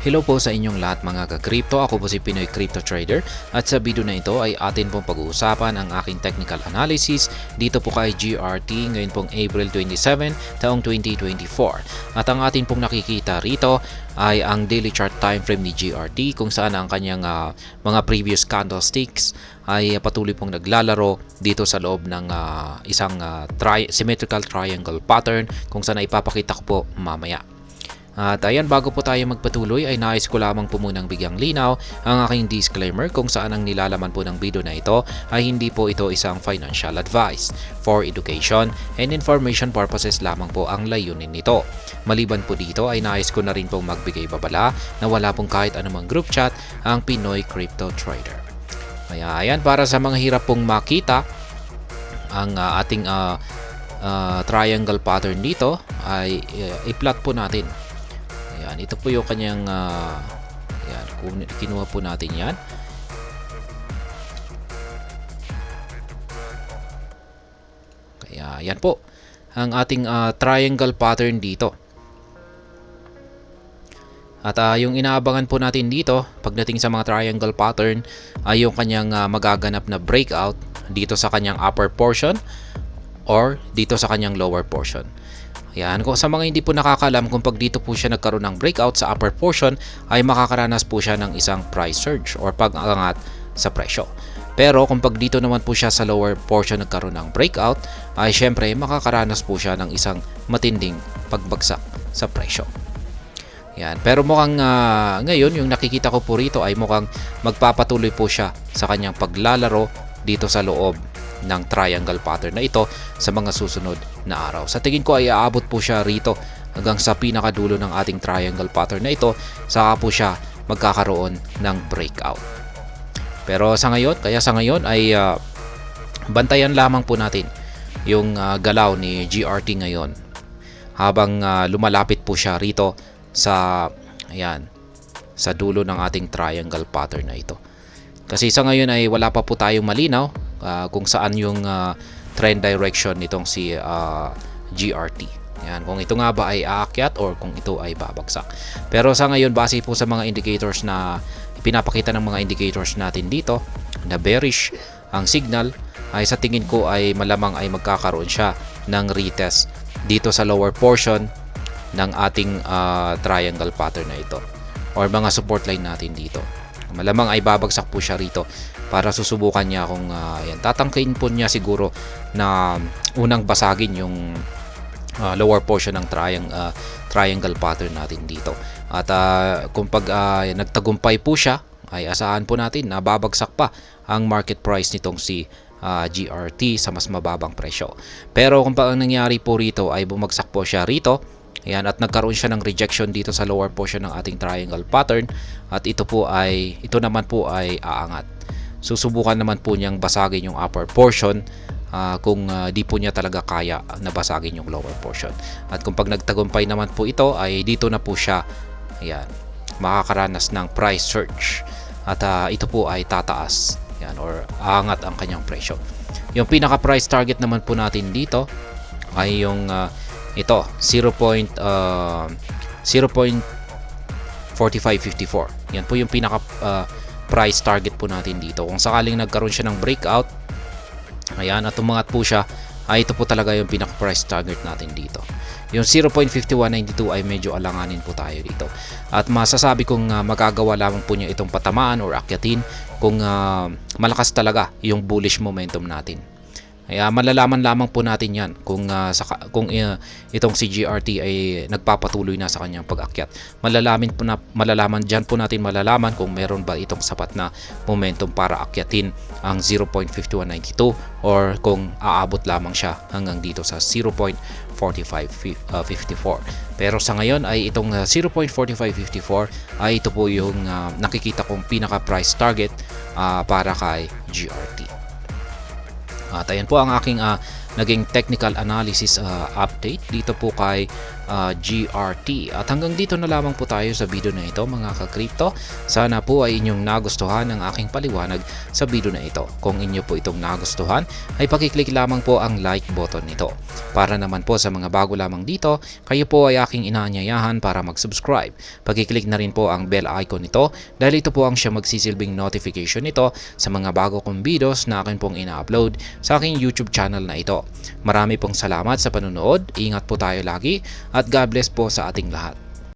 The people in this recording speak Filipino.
Hello po sa inyong lahat mga ka-crypto. Ako po si Pinoy Crypto Trader at sa video na ito ay atin pong pag-uusapan ang aking technical analysis dito po kay GRT ngayon pong April 27 taong 2024. At ang atin pong nakikita rito ay ang daily chart time frame ni GRT kung saan ang kanyang mga previous candlesticks ay patuloy pong naglalaro dito sa loob ng isang symmetrical triangle pattern kung saan ay ipapakita ko po mamaya. At ayan, bago po tayo magpatuloy ay nais ko lamang po munang bigyang linaw ang aking disclaimer kung saan ang nilalaman po ng video na ito ay hindi po ito isang financial advice. For education and information purposes lamang po ang layunin nito. Maliban po dito ay nais ko na rin pong magbigay babala na wala pong kahit anumang group chat ang Pinoy Crypto Trader. Kaya ayan, para sa mga hirap pong makita ang ating triangle pattern dito ay i-plot po natin. Ayan, ito po yung kanyang ayan, kinuha po natin yan. Kaya yan po ang ating triangle pattern dito. At yung inaabangan po natin dito pagdating sa mga triangle pattern ay yung kanyang magaganap na breakout dito sa kanyang upper portion or dito sa kanyang lower portion. Yan, kung sa mga hindi po nakakalam kung pag dito po siya nagkaroon ng breakout sa upper portion ay makakaranas po siya ng isang price surge or pag-angat sa presyo. Pero kung pag dito naman po siya sa lower portion nagkaroon ng breakout ay syempre makakaranas po siya ng isang matinding pagbagsak sa presyo. Yan, pero mukhang ngayon yung nakikita ko po rito ay mukhang magpapatuloy po siya sa kanyang paglalaro dito sa loob ng triangle pattern na ito sa mga susunod na araw. Sa tingin ko ay aabot po siya rito hanggang sa pinakadulo ng ating triangle pattern na ito, saka po siya magkakaroon ng breakout. Pero sa ngayon ay bantayan lamang po natin yung galaw ni GRT ngayon habang lumalapit po siya rito sa dulo ng ating triangle pattern na ito. Kasi sa ngayon ay wala pa po tayong malinaw kung saan yung trend direction nitong si GRT. Yan, kung ito nga ba ay aakyat or kung ito ay babagsak. Pero sa ngayon, base po sa mga indicators na pinapakita ng mga indicators natin dito na bearish ang signal, ay sa tingin ko ay malamang ay magkakaroon siya ng retest dito sa lower portion ng ating triangle pattern na ito or mga support line natin dito. Malamang ay babagsak po siya rito para susubukan niya kung tatangkain po niya siguro na unang basagin yung lower portion ng triangle pattern natin dito. At kung pag nagtagumpay po siya ay asahan po natin na babagsak pa ang market price nitong si GRT sa mas mababang presyo. Pero kung ang nangyari po rito ay bumagsak po siya rito, ayan, at nagkaroon siya ng rejection dito sa lower portion ng ating triangle pattern at ito naman po ay aangat. Susubukan naman po niyang basagin yung upper portion kung di po niya talaga kaya na basagin yung lower portion. At kung pag nagtagumpay naman po ito ay dito na po siya makakaranas ng price surge at ito po ay tataas or aangat ang kanyang presyo. Yung pinaka price target naman po natin dito ay yung ito 0.4554. Yan po yung pinaka price target po natin dito. Kung sakaling nagkaroon siya ng breakout, ayan, at umangat po siya, ay ito po talaga yung pinaka price target natin dito. Yung 0.5192 ay medyo alanganin po tayo dito. At masasabi kong magagawa lamang po niya itong patamaan or akyatin kung malakas talaga yung bullish momentum natin. Kaya malalaman lamang po natin yan kung itong si GRT ay nagpapatuloy na sa kanyang pag-akyat. Malalaman dyan po natin kung meron ba itong sapat na momentum para akyatin ang 0.5192 or kung aabot lamang siya hanggang dito sa 0.4554. Pero sa ngayon ay itong 0.4554 ay ito po yung nakikita kong pinaka price target para kay GRT. At ayan po ang aking naging technical analysis update dito po kay GRT. At hanggang dito na lamang po tayo sa video na ito mga ka-crypto. Sana po ay inyong nagustuhan ang aking paliwanag sa video na ito. Kung inyo po itong nagustuhan ay pakiclick lamang po ang like button nito. Para naman po sa mga bago lamang dito, kayo po ay aking inaanyayahan para mag-subscribe. Pakiclick na rin po ang bell icon nito dahil ito po ang siya magsisilbing notification nito sa mga bago kong videos na akin pong ina-upload sa aking YouTube channel na ito. Marami pong salamat sa panonood, ingat po tayo lagi at God bless po sa ating lahat.